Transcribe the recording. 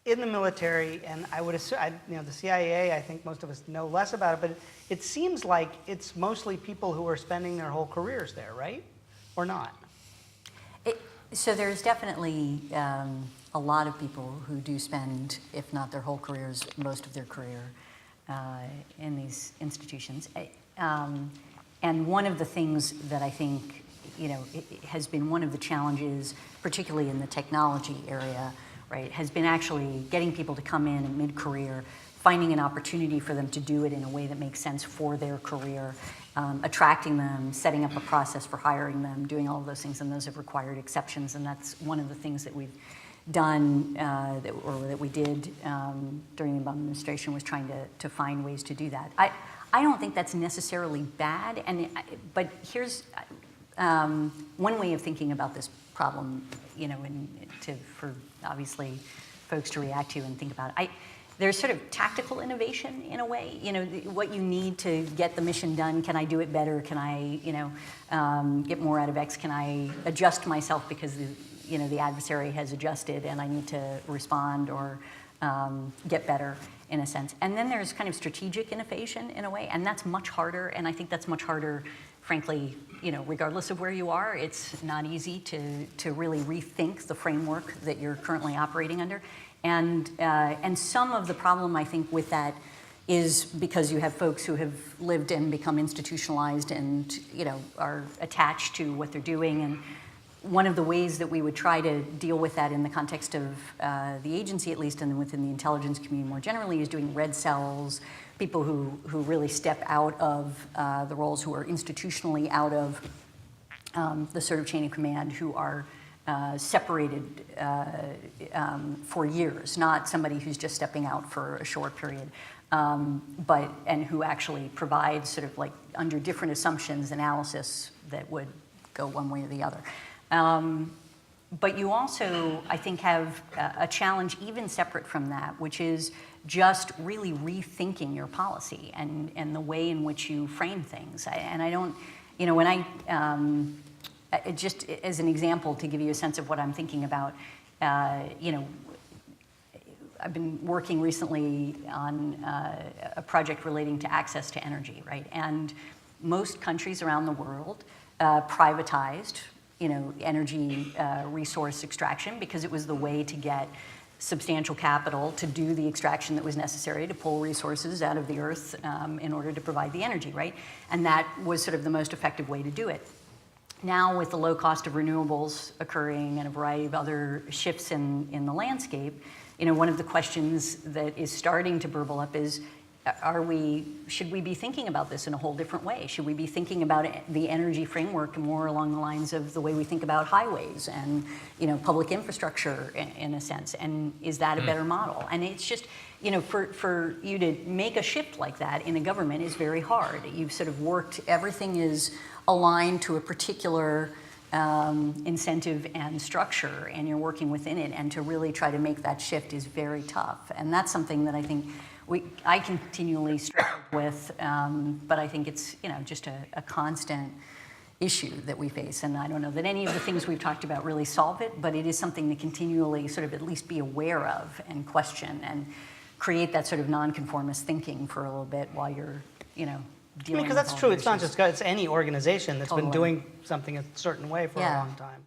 in the military, and I would assume, the CIA, I think most of us know less about it, but it seems like it's mostly people who are spending their whole careers there, right? Or not? So there's definitely a lot of people who do spend, if not their whole careers, most of their career in these institutions. And one of the things that I think, it has been one of the challenges, particularly in the technology area, right, has been actually getting people to come in mid-career, finding an opportunity for them to do it in a way that makes sense for their career, attracting them, setting up a process for hiring them, doing all of those things, and those have required exceptions, and that's one of the things that we've done, that we did during the Obama administration, was trying to find ways to do that. I don't think that's necessarily bad, but here's one way of thinking about this problem, for obviously folks to react to and think about. There's sort of tactical innovation in a way, what you need to get the mission done. Can I do it better? Can I, get more out of X? Can I adjust myself because the adversary has adjusted and I need to respond or get better in a sense. And then there's kind of strategic innovation in a way, and that's much harder. And I think that's much harder, frankly, regardless of where you are. It's not easy to really rethink the framework that you're currently operating under. And some of the problem, I think, with that is because you have folks who have lived and become institutionalized and, are attached to what they're doing. And one of the ways that we would try to deal with that in the context of the agency, at least, and then within the intelligence community more generally, is doing red cells, people who really step out of the roles, who are institutionally out of the sort of chain of command, who are separated for years, not somebody who's just stepping out for a short period, and who actually provides sort of like under different assumptions analysis that would go one way or the other. But you also, I think, have a challenge even separate from that, which is just really rethinking your policy and the way in which you frame things. And I don't, when just as an example to give you a sense of what I'm thinking about, I've been working recently on a project relating to access to energy, right? And most countries around the world privatized, energy resource extraction because it was the way to get substantial capital to do the extraction that was necessary to pull resources out of the earth in order to provide the energy, right? And that was sort of the most effective way to do it. Now, with the low cost of renewables occurring and a variety of other shifts in the landscape, one of the questions that is starting to burble up is, should we be thinking about this in a whole different way? Should we be thinking about the energy framework more along the lines of the way we think about highways and, public infrastructure in a sense? And is that a better model? And it's just, for you to make a shift like that in a government is very hard. You've sort of worked, everything is aligned to a particular incentive and structure, and you're working within it, and to really try to make that shift is very tough. And that's something that I think I continually struggle with, but I think it's just a constant issue that we face. And I don't know that any of the things we've talked about really solve it, but it is something to continually sort of at least be aware of and question and create that sort of nonconformist thinking for a little bit while you're, dealing because with that's all true. the It's not issues. just, it's any organization that's Totally. been doing something a certain way for a long time.